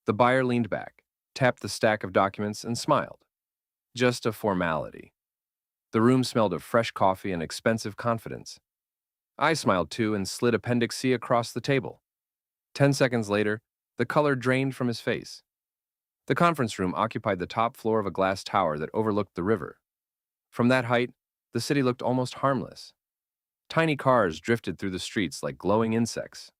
The buyer leaned back, tapped the stack of documents, and smiled. Just a formality. The room smelled of fresh coffee and expensive confidence. I smiled too and slid Appendix C across the table. 10 seconds later, the color drained from his face. The conference room occupied the top floor of a glass tower that overlooked the river. From that height, the city looked almost harmless. Tiny cars drifted through the streets like glowing insects.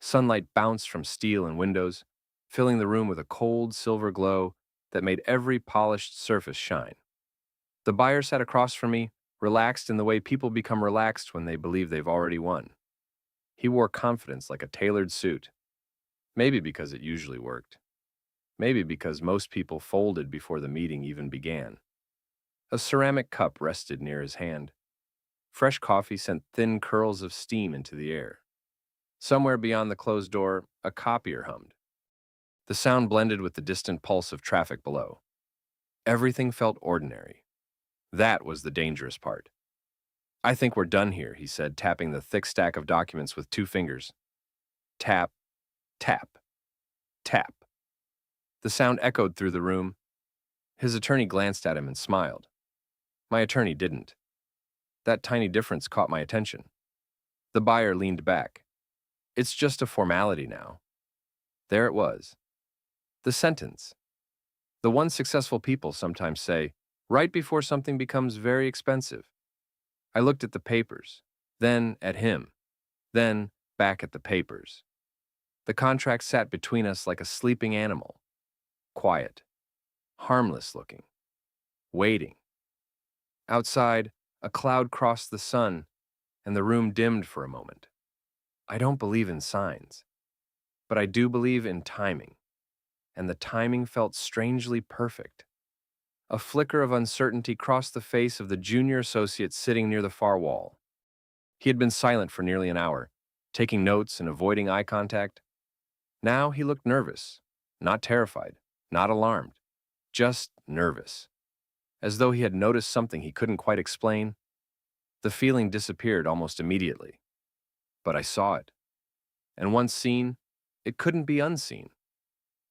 Sunlight bounced from steel and windows, filling the room with a cold silver glow that made every polished surface shine. The buyer sat across from me, relaxed in the way people become relaxed when they believe they've already won. He wore confidence like a tailored suit. Maybe because it usually worked. Maybe because most people folded before the meeting even began. A ceramic cup rested near his hand. Fresh coffee sent thin curls of steam into the air. Somewhere beyond the closed door, a copier hummed. The sound blended with the distant pulse of traffic below. Everything felt ordinary. That was the dangerous part. "I think we're done here," he said, tapping the thick stack of documents with 2 fingers. Tap, tap, tap. The sound echoed through the room. His attorney glanced at him and smiled. My attorney didn't. That tiny difference caught my attention. The buyer leaned back. "It's just a formality now." There it was. The sentence. The one successful people sometimes say, right before something becomes very expensive. I looked at the papers, then at him, then back at the papers. The contract sat between us like a sleeping animal. Quiet, harmless looking, waiting. Outside, a cloud crossed the sun, and the room dimmed for a moment. I don't believe in signs, but I do believe in timing, and the timing felt strangely perfect. A flicker of uncertainty crossed the face of the junior associate sitting near the far wall. He had been silent for nearly an hour, taking notes and avoiding eye contact. Now he looked nervous, not terrified, not alarmed, just nervous, as though he had noticed something he couldn't quite explain. The feeling disappeared almost immediately. But I saw it. And once seen, it couldn't be unseen.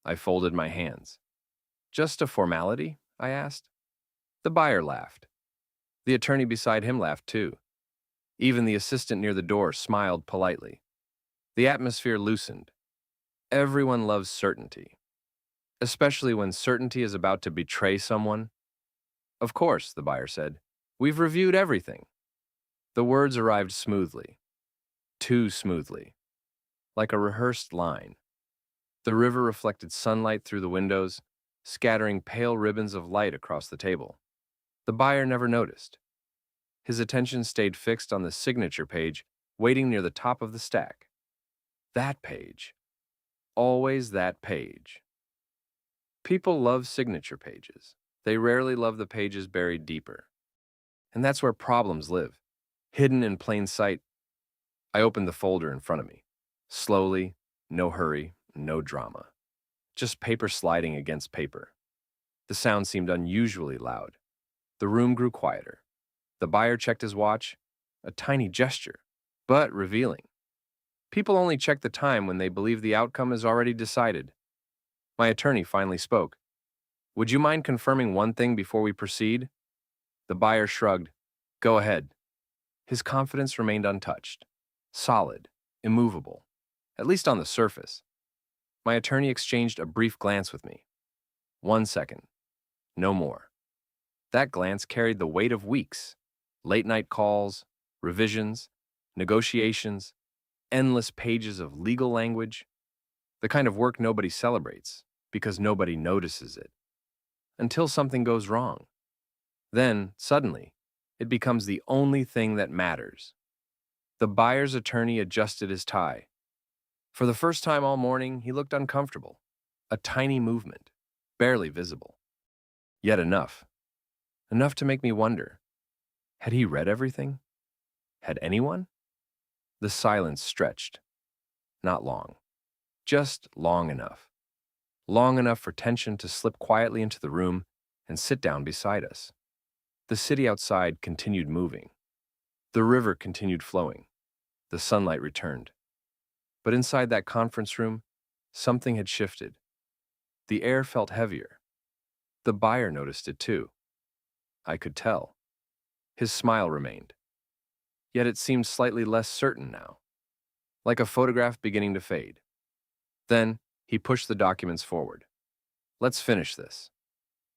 I folded my hands. "Just a formality?" I asked. The buyer laughed. The attorney beside him laughed too. Even the assistant near the door smiled politely. The atmosphere loosened. Everyone loves certainty, especially when certainty is about to betray someone. "Of course," the buyer said. "We've reviewed everything." The words arrived smoothly. Too smoothly. Like a rehearsed line. The river reflected sunlight through the windows, scattering pale ribbons of light across the table. The buyer never noticed. His attention stayed fixed on the signature page, waiting near the top of the stack. That page. Always that page. People love signature pages. They rarely love the pages buried deeper. And that's where problems live, hidden in plain sight. I opened the folder in front of me. Slowly, no hurry, no drama. Just paper sliding against paper. The sound seemed unusually loud. The room grew quieter. The buyer checked his watch, a tiny gesture, but revealing. People only check the time when they believe the outcome is already decided. My attorney finally spoke. "Would you mind confirming one thing before we proceed?" The buyer shrugged. "Go ahead." His confidence remained untouched. Solid, immovable, at least on the surface. My attorney exchanged a brief glance with me. 1 second. No more. That glance carried the weight of weeks. Late-night calls, revisions, negotiations, endless pages of legal language. The kind of work nobody celebrates, because nobody notices it. Until something goes wrong. Then, suddenly, it becomes the only thing that matters. The buyer's attorney adjusted his tie. For the first time all morning, he looked uncomfortable. A tiny movement, barely visible. Yet enough. Enough to make me wonder. Had he read everything? Had anyone? The silence stretched. Not long. Just long enough. Long enough for tension to slip quietly into the room and sit down beside us. The city outside continued moving. The river continued flowing. The sunlight returned. But inside that conference room, something had shifted. The air felt heavier. The buyer noticed it too. I could tell. His smile remained. Yet it seemed slightly less certain now, like a photograph beginning to fade. Then, he pushed the documents forward. Let's finish this.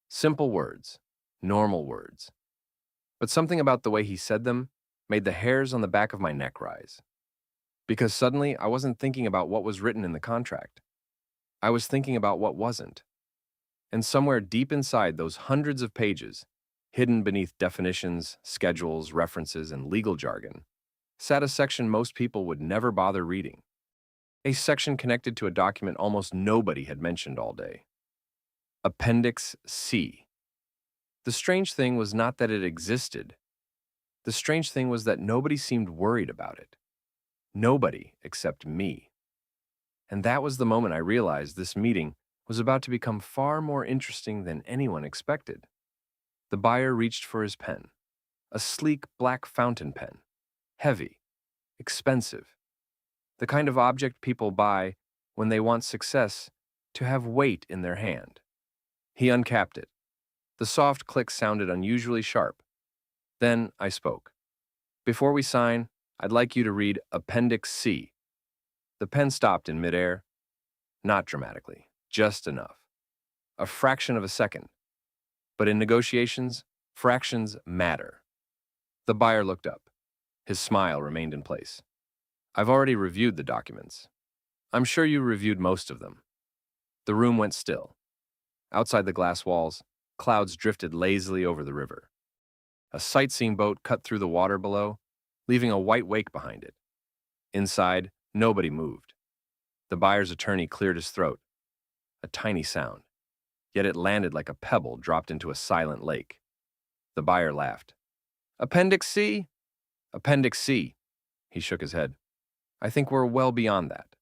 Simple words. Normal words. But something about the way he said them made the hairs on the back of my neck rise. Because suddenly, I wasn't thinking about what was written in the contract. I was thinking about what wasn't. And somewhere deep inside those hundreds of pages, hidden beneath definitions, schedules, references, and legal jargon, sat a section most people would never bother reading. A section connected to a document almost nobody had mentioned all day. Appendix C. The strange thing was not that it existed. The strange thing was that nobody seemed worried about it. Nobody except me. And that was the moment I realized this meeting was about to become far more interesting than anyone expected. The buyer reached for his pen, a sleek black fountain pen, heavy, expensive, the kind of object people buy when they want success to have weight in their hand. He uncapped it. The soft click sounded unusually sharp. Then I spoke. Before we sign, I'd like you to read Appendix C. The pen stopped in midair, not dramatically, just enough. A fraction of a second. But in negotiations, fractions matter. The buyer looked up. His smile remained in place. I've already reviewed the documents. I'm sure you reviewed most of them. The room went still. Outside the glass walls, clouds drifted lazily over the river. A sightseeing boat cut through the water below, leaving a white wake behind it. Inside, nobody moved. The buyer's attorney cleared his throat. A tiny sound. Yet it landed like a pebble dropped into a silent lake. The buyer laughed. Appendix C? Appendix C. He shook his head. I think we're well beyond that.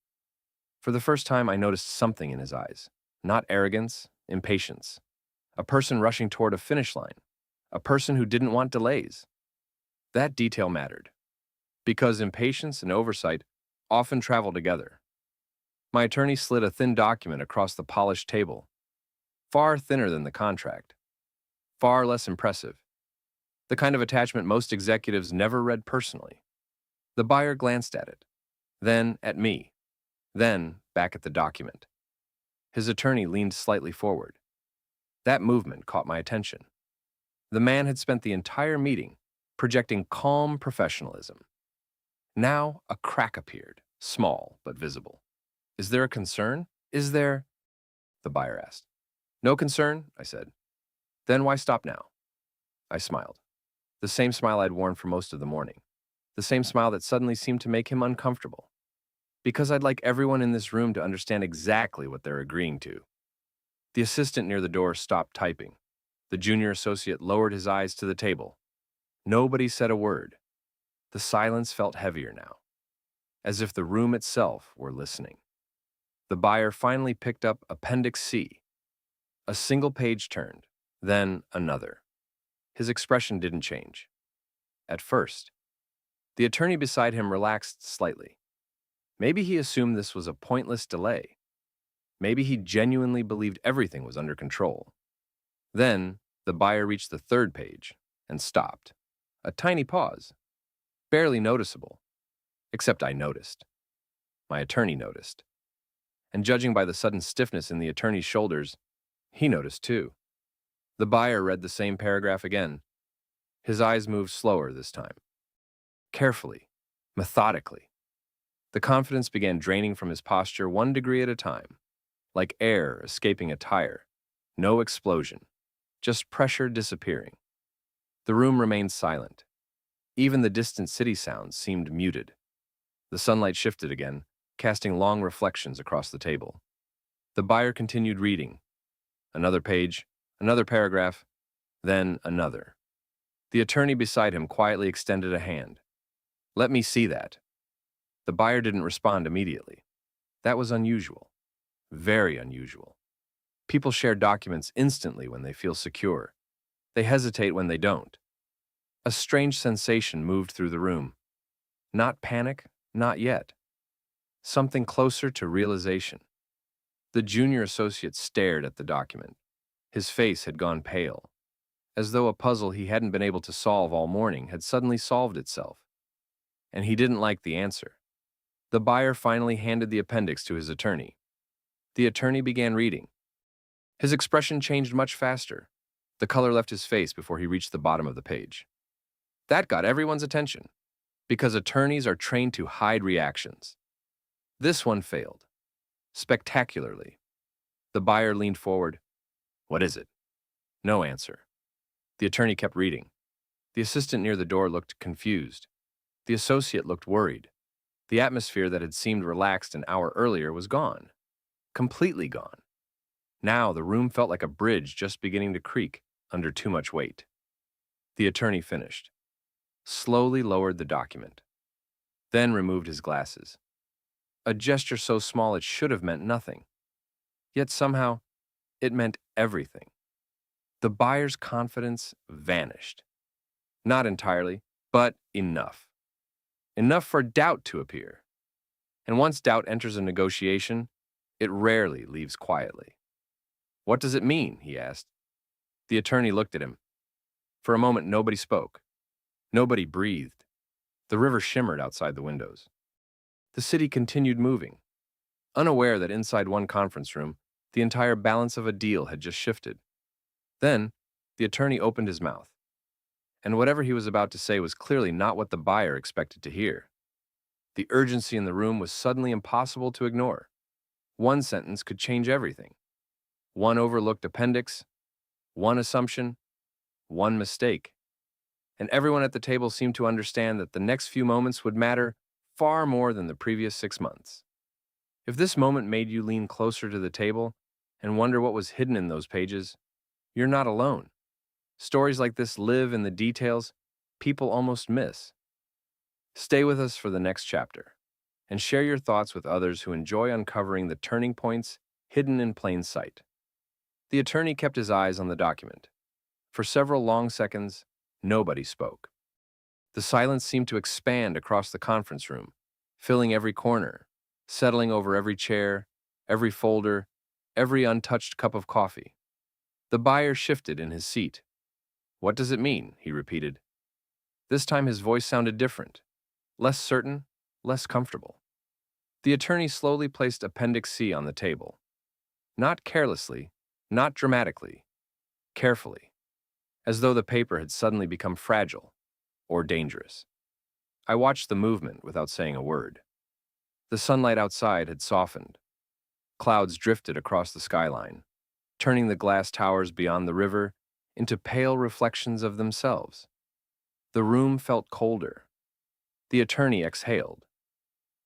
For the first time, I noticed something in his eyes. Not arrogance, impatience. A person rushing toward a finish line. A person who didn't want delays. That detail mattered, because impatience and oversight often travel together. My attorney slid a thin document across the polished table, far thinner than the contract, far less impressive, the kind of attachment most executives never read personally. The buyer glanced at it, then at me, then back at the document. His attorney leaned slightly forward. That movement caught my attention. The man had spent the entire meeting projecting calm professionalism. Now a crack appeared, small but visible. Is there a concern? Is there? The buyer asked. No concern, I said. Then why stop now? I smiled. The same smile I'd worn for most of the morning. The same smile that suddenly seemed to make him uncomfortable. Because I'd like everyone in this room to understand exactly what they're agreeing to. The assistant near the door stopped typing. The junior associate lowered his eyes to the table. Nobody said a word. The silence felt heavier now, as if the room itself were listening. The buyer finally picked up Appendix C. A single page turned, then another. His expression didn't change. At first. The attorney beside him relaxed slightly. Maybe he assumed this was a pointless delay. Maybe he genuinely believed everything was under control. Then, the buyer reached the third page and stopped. A tiny pause. Barely noticeable. Except I noticed. My attorney noticed. And judging by the sudden stiffness in the attorney's shoulders, he noticed too. The buyer read the same paragraph again. His eyes moved slower this time. Carefully, methodically. The confidence began draining from his posture 1 degree at a time, like air escaping a tire. No explosion, just pressure disappearing. The room remained silent. Even the distant city sounds seemed muted. The sunlight shifted again, casting long reflections across the table. The buyer continued reading. Another page, another paragraph, then another. The attorney beside him quietly extended a hand. Let me see that. The buyer didn't respond immediately. That was unusual. Very unusual. People share documents instantly when they feel secure. They hesitate when they don't. A strange sensation moved through the room. Not panic, not yet. Something closer to realization. The junior associate stared at the document. His face had gone pale, as though a puzzle he hadn't been able to solve all morning had suddenly solved itself. And he didn't like the answer. The buyer finally handed the appendix to his attorney. The attorney began reading. His expression changed much faster. The color left his face before he reached the bottom of the page. That got everyone's attention, because attorneys are trained to hide reactions. This one failed. Spectacularly. The buyer leaned forward. What is it? No answer. The attorney kept reading. The assistant near the door looked confused. The associate looked worried. The atmosphere that had seemed relaxed an hour earlier was gone. Completely gone. Now the room felt like a bridge just beginning to creak under too much weight. The attorney finished, slowly lowered the document, then removed his glasses. A gesture so small it should have meant nothing. Yet somehow, it meant everything. The buyer's confidence vanished. Not entirely, but enough. Enough for doubt to appear. And once doubt enters a negotiation, it rarely leaves quietly. What does it mean? He asked. The attorney looked at him. For a moment, nobody spoke. Nobody breathed. The river shimmered outside the windows. The city continued moving, unaware that inside one conference room, the entire balance of a deal had just shifted. Then, the attorney opened his mouth. And whatever he was about to say was clearly not what the buyer expected to hear. The urgency in the room was suddenly impossible to ignore. One sentence could change everything. One overlooked appendix, one assumption, one mistake. And everyone at the table seemed to understand that the next few moments would matter far more than the previous 6 months. If this moment made you lean closer to the table and wonder what was hidden in those pages, you're not alone. Stories like this live in the details people almost miss. Stay with us for the next chapter and share your thoughts with others who enjoy uncovering the turning points hidden in plain sight. The attorney kept his eyes on the document. For several long seconds, nobody spoke. The silence seemed to expand across the conference room, filling every corner, settling over every chair, every folder, every untouched cup of coffee. The buyer shifted in his seat. What does it mean? He repeated. This time his voice sounded different, less certain, less comfortable. The attorney slowly placed Appendix C on the table. Not carelessly, not dramatically, carefully, as though the paper had suddenly become fragile or dangerous. I watched the movement without saying a word. The sunlight outside had softened. Clouds drifted across the skyline, turning the glass towers beyond the river into pale reflections of themselves. The room felt colder. The attorney exhaled,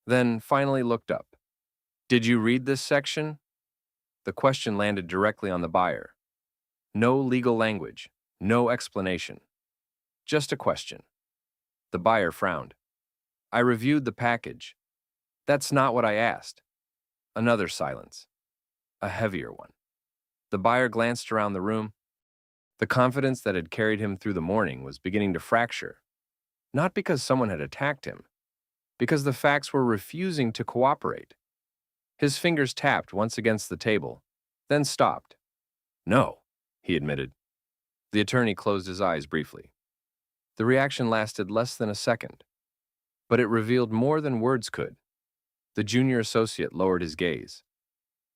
then finally looked up. Did you read this section? The question landed directly on the buyer. No legal language, no explanation. Just a question. The buyer frowned. I reviewed the package. That's not what I asked. Another silence. A heavier one. The buyer glanced around the room. The confidence that had carried him through the morning was beginning to fracture. Not because someone had attacked him, because the facts were refusing to cooperate. His fingers tapped once against the table, then stopped. No, he admitted. The attorney closed his eyes briefly. The reaction lasted less than a second, but it revealed more than words could. The junior associate lowered his gaze.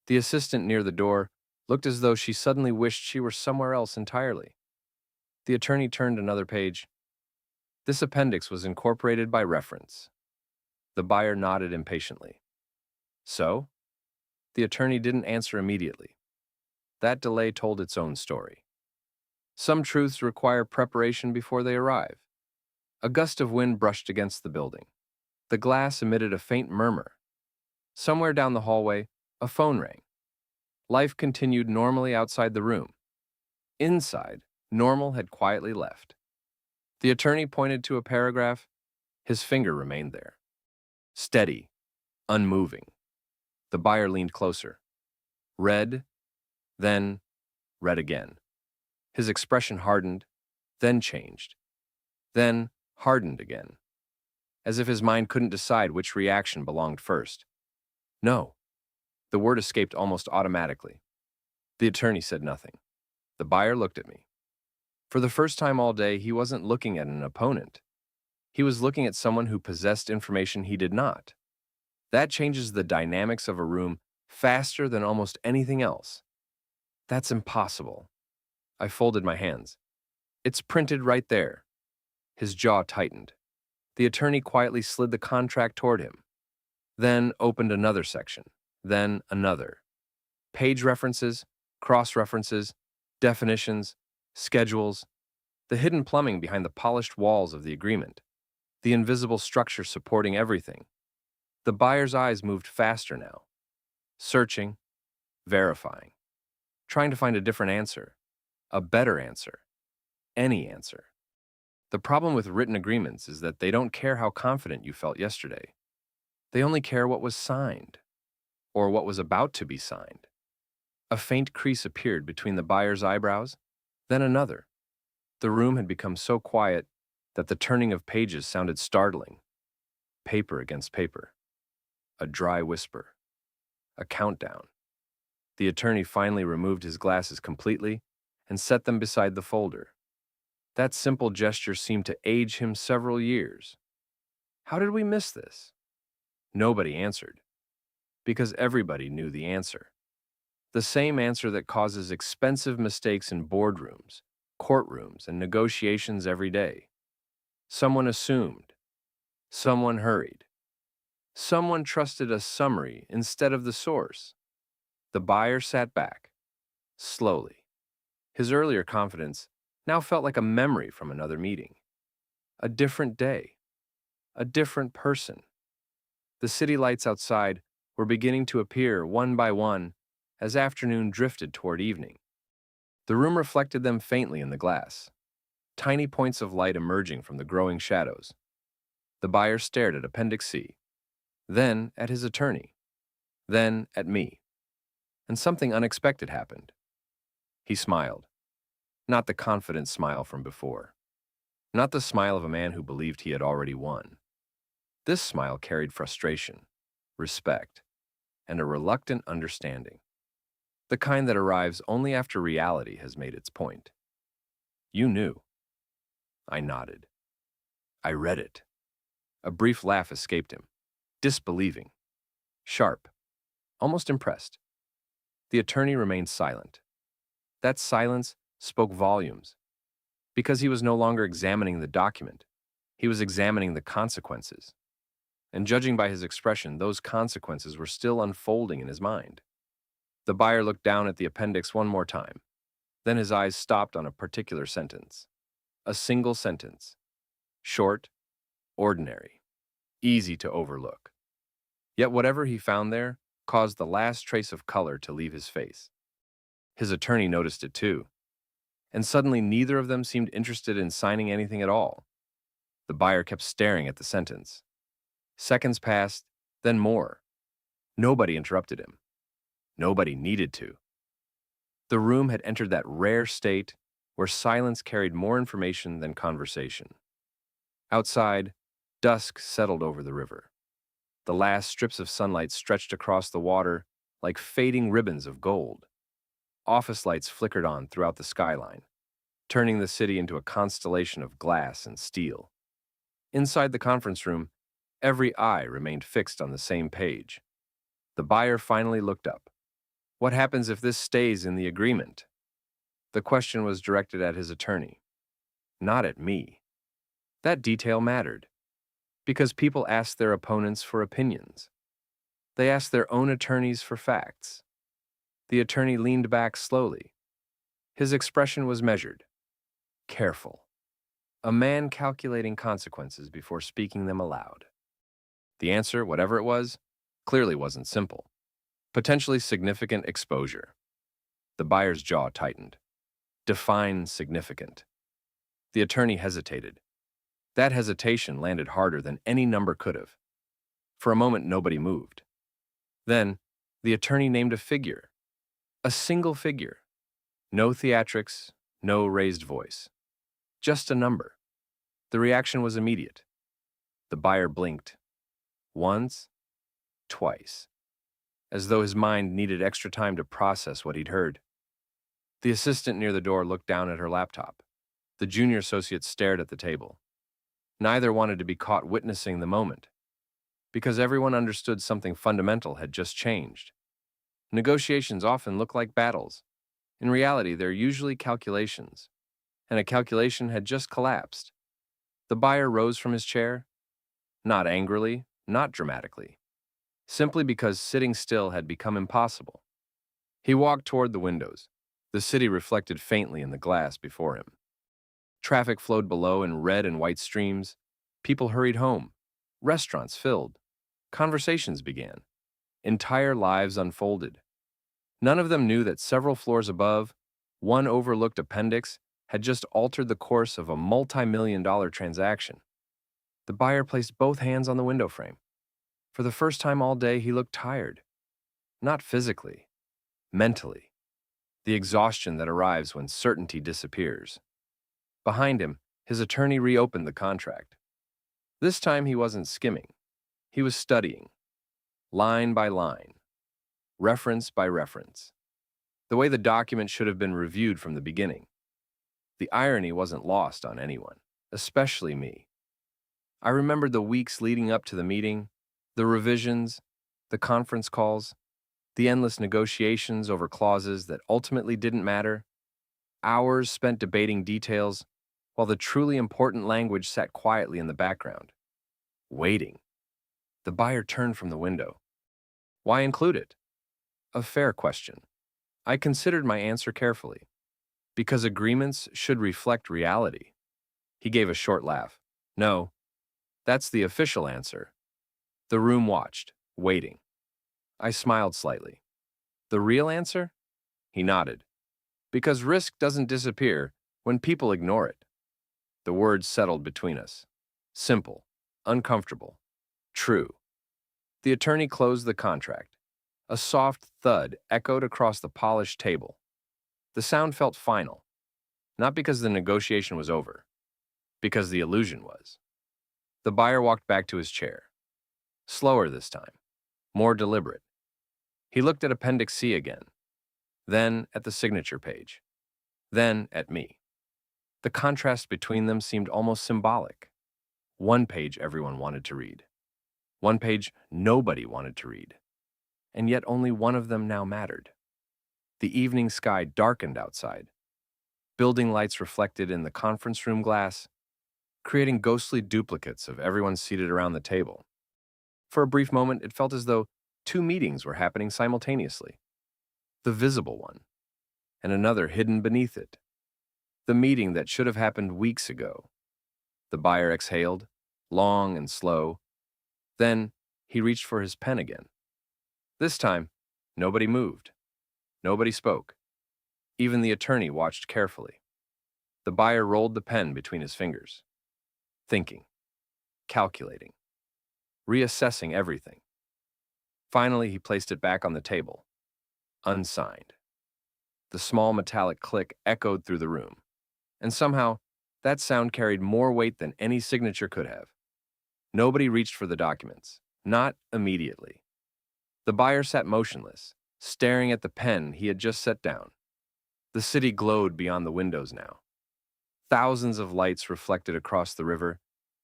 The assistant near the door looked as though she suddenly wished she were somewhere else entirely. The attorney turned another page. This appendix was incorporated by reference. The buyer nodded impatiently. So? The attorney didn't answer immediately. That delay told its own story. Some truths require preparation before they arrive. A gust of wind brushed against the building. The glass emitted a faint murmur. Somewhere down the hallway, a phone rang. Life continued normally outside the room. Inside, normal had quietly left. The attorney pointed to a paragraph. His finger remained there. Steady, unmoving. The buyer leaned closer. Read, then read again. His expression hardened, then changed, then hardened again, as if his mind couldn't decide which reaction belonged first. No, The word escaped almost automatically. The attorney said nothing. The buyer looked at me. For the first time all day, he wasn't looking at an opponent. He was looking at someone who possessed information he did not. That changes the dynamics of a room faster than almost anything else. That's impossible. I folded my hands. It's printed right there. His jaw tightened. The attorney quietly slid the contract toward him, then opened another section, then another. Page references, cross-references, definitions, schedules, the hidden plumbing behind the polished walls of the agreement, the invisible structure supporting everything. The buyer's eyes moved faster now, searching, verifying, trying to find a different answer, a better answer, any answer. The problem with written agreements is that they don't care how confident you felt yesterday. They only care what was signed, or what was about to be signed. A faint crease appeared between the buyer's eyebrows, then another. The room had become so quiet that the turning of pages sounded startling. Paper against paper. A dry whisper. A countdown. The attorney finally removed his glasses completely and set them beside the folder. That simple gesture seemed to age him several years. How did we miss this? Nobody answered, because everybody knew the answer. The same answer that causes expensive mistakes in boardrooms, courtrooms, and negotiations every day. Someone assumed. Someone hurried. Someone trusted a summary instead of the source. The buyer sat back, slowly. His earlier confidence now felt like a memory from another meeting. A different day. A different person. The city lights outside were beginning to appear one by one as afternoon drifted toward evening. The room reflected them faintly in the glass, tiny points of light emerging from the growing shadows. The buyer stared at Appendix C, then at his attorney, then at me. And something unexpected happened. He smiled. Not the confident smile from before. Not the smile of a man who believed he had already won. This smile carried frustration, respect, and a reluctant understanding. The kind that arrives only after reality has made its point. You knew. I nodded. I read it. A brief laugh escaped him, disbelieving, sharp, almost impressed. The attorney remained silent. That silence spoke volumes, because he was no longer examining the document. He was examining the consequences. And judging by his expression, those consequences were still unfolding in his mind. The buyer looked down at the appendix one more time. Then his eyes stopped on a particular sentence. A single sentence. Short, ordinary, easy to overlook. Yet whatever he found there caused the last trace of color to leave his face. His attorney noticed it too. And suddenly neither of them seemed interested in signing anything at all. The buyer kept staring at the sentence. Seconds passed, then more. Nobody interrupted him. Nobody needed to. The room had entered that rare state where silence carried more information than conversation. Outside, dusk settled over the river. The last strips of sunlight stretched across the water like fading ribbons of gold. Office lights flickered on throughout the skyline, turning the city into a constellation of glass and steel. Inside the conference room, every eye remained fixed on the same page. The buyer finally looked up. What happens if this stays in the agreement? The question was directed at his attorney, not at me. That detail mattered, because people asked their opponents for opinions. They asked their own attorneys for facts. The attorney leaned back slowly. His expression was measured, careful. A man calculating consequences before speaking them aloud. The answer, whatever it was, clearly wasn't simple. Potentially significant exposure. The buyer's jaw tightened. Define significant. The attorney hesitated. That hesitation landed harder than any number could have. For a moment, nobody moved. Then, the attorney named a figure. A single figure. No theatrics, no raised voice. Just a number. The reaction was immediate. The buyer blinked. Once, twice. as though his mind needed extra time to process what he'd heard. The assistant near the door looked down at her laptop. The junior associate stared at the table. Neither wanted to be caught witnessing the moment, because everyone understood something fundamental had just changed. Negotiations often look like battles. In reality, they're usually calculations, and a calculation had just collapsed. The buyer rose from his chair, not angrily, not dramatically, simply because sitting still had become impossible. He walked toward the windows. The city reflected faintly in the glass before him. Traffic flowed below in red and white streams. People hurried home. Restaurants filled. Conversations began. Entire lives unfolded. None of them knew that several floors above, one overlooked appendix had just altered the course of a multi-million-dollar transaction. The buyer placed both hands on the window frame. For the first time all day, he looked tired. Not physically, mentally. The exhaustion that arrives when certainty disappears. Behind him, his attorney reopened the contract. This time he wasn't skimming. He was studying, line by line, reference by reference, the way the document should have been reviewed from the beginning. The irony wasn't lost on anyone, especially me. I remembered the weeks leading up to the meeting, the revisions, the conference calls, the endless negotiations over clauses that ultimately didn't matter, hours spent debating details, while the truly important language sat quietly in the background, waiting. The buyer turned from the window. Why include it? A fair question. I considered my answer carefully. Because agreements should reflect reality. He gave a short laugh. No, that's the official answer. The room watched, waiting. I smiled slightly. The real answer? He nodded. Because risk doesn't disappear when people ignore it. The words settled between us. Simple, uncomfortable, true. The attorney closed the contract. A soft thud echoed across the polished table. The sound felt final, not because the negotiation was over, because the illusion was. The buyer walked back to his chair. Slower this time, more deliberate. He looked at Appendix C again, then at the signature page, then at me. The contrast between them seemed almost symbolic. One page everyone wanted to read. One page nobody wanted to read. And yet only one of them now mattered. The evening sky darkened outside. Building lights reflected in the conference room glass, creating ghostly duplicates of everyone seated around the table. For a brief moment, it felt as though two meetings were happening simultaneously. The visible one, and another hidden beneath it. The meeting that should have happened weeks ago. The buyer exhaled, long and slow. Then he reached for his pen again. This time, nobody moved. Nobody spoke. Even the attorney watched carefully. The buyer rolled the pen between his fingers, thinking, calculating, reassessing everything. Finally, he placed it back on the table, unsigned. The small metallic click echoed through the room, and somehow that sound carried more weight than any signature could have. Nobody reached for the documents, not immediately. The buyer sat motionless, staring at the pen he had just set down. The city glowed beyond the windows now. Thousands of lights reflected across the river,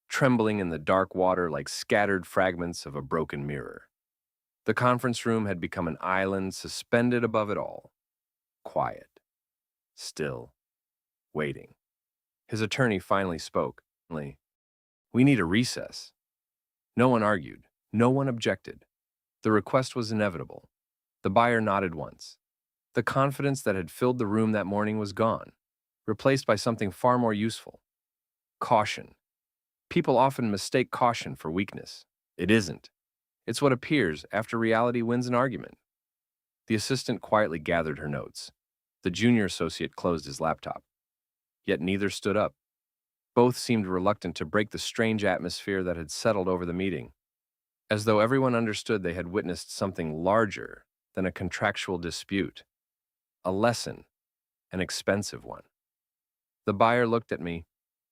trembling in the dark water like scattered fragments of a broken mirror. The conference room had become an island suspended above it all. Quiet, still, waiting. His attorney finally spoke. We need a recess. No one argued. No one objected. The request was inevitable. The buyer nodded once. The confidence that had filled the room that morning was gone, replaced by something far more useful. Caution. People often mistake caution for weakness. It isn't. It's what appears after reality wins an argument. The assistant quietly gathered her notes. The junior associate closed his laptop. Yet neither stood up. Both seemed reluctant to break the strange atmosphere that had settled over the meeting, as though everyone understood they had witnessed something larger than a contractual dispute. A lesson, an expensive one. The buyer looked at me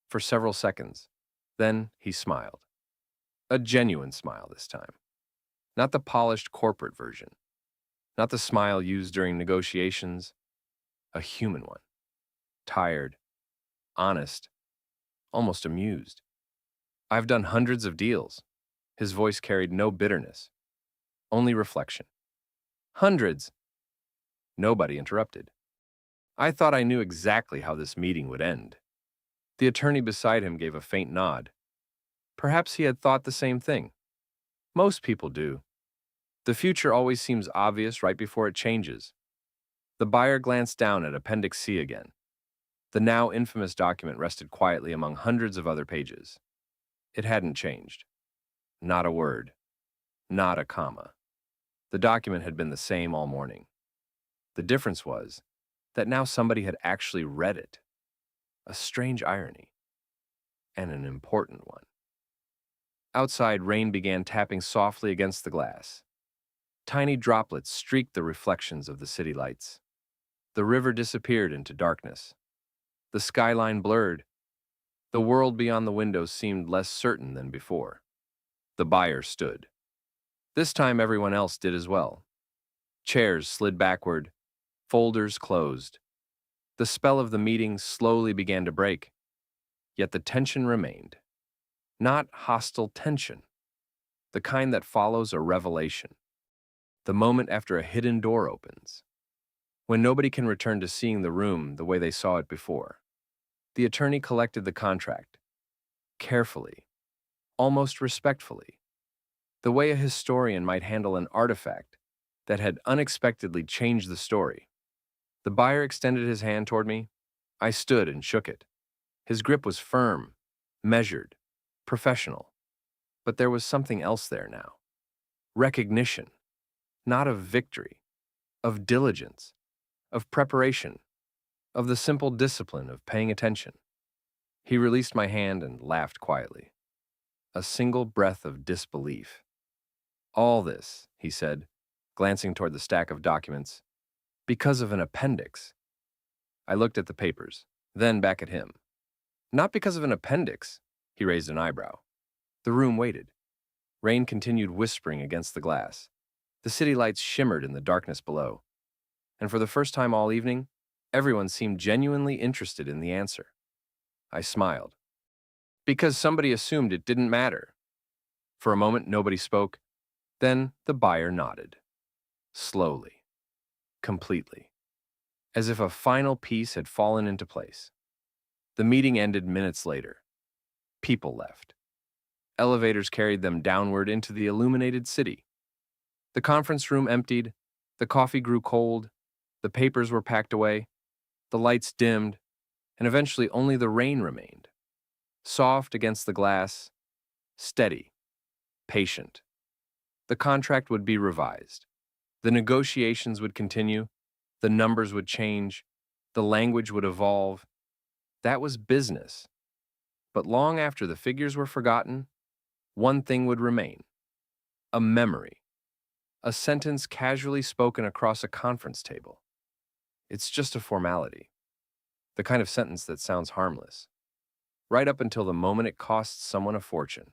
for several seconds. Then he smiled. A genuine smile this time. Not the polished corporate version. Not the smile used during negotiations, a human one. Tired, honest, almost amused. I've done hundreds of deals. His voice carried no bitterness, only reflection. Hundreds! Nobody interrupted. I thought I knew exactly how this meeting would end. The attorney beside him gave a faint nod. Perhaps he had thought the same thing. Most people do. The future always seems obvious right before it changes. The buyer glanced down at Appendix C again. The now infamous document rested quietly among hundreds of other pages. It hadn't changed. Not a word. Not a comma. The document had been the same all morning. The difference was that now somebody had actually read it. A strange irony. And an important one. Outside, rain began tapping softly against the glass. Tiny droplets streaked the reflections of the city lights. The river disappeared into darkness. The skyline blurred. The world beyond the windows seemed less certain than before. The buyer stood. This time everyone else did as well. Chairs slid backward, folders closed. The spell of the meeting slowly began to break, yet the tension remained. Not hostile tension, the kind that follows a revelation. The moment after a hidden door opens, when nobody can return to seeing the room the way they saw it before. The attorney collected the contract, carefully, almost respectfully, the way a historian might handle an artifact that had unexpectedly changed the story. The buyer extended his hand toward me. I stood and shook it. His grip was firm, measured, professional. But there was something else there now. Recognition, not of victory, of diligence, of preparation, of the simple discipline of paying attention. He released my hand and laughed quietly. A single breath of disbelief. All this, he said, glancing toward the stack of documents, because of an appendix. I looked at the papers, then back at him. Not because of an appendix, he raised an eyebrow. The room waited. Rain continued whispering against the glass. The city lights shimmered in the darkness below. And for the first time all evening, everyone seemed genuinely interested in the answer. I smiled. Because somebody assumed it didn't matter. For a moment, nobody spoke. Then the buyer nodded. Slowly. Completely. As if a final piece had fallen into place. The meeting ended minutes later. People left. Elevators carried them downward into the illuminated city. The conference room emptied, the coffee grew cold, the papers were packed away, the lights dimmed, and eventually only the rain remained. Soft against the glass, steady, patient. The contract would be revised. The negotiations would continue, the numbers would change, the language would evolve. That was business. But long after the figures were forgotten, one thing would remain. A memory. A sentence casually spoken across a conference table. It's just a formality. The kind of sentence that sounds harmless. Right up until the moment it costs someone a fortune.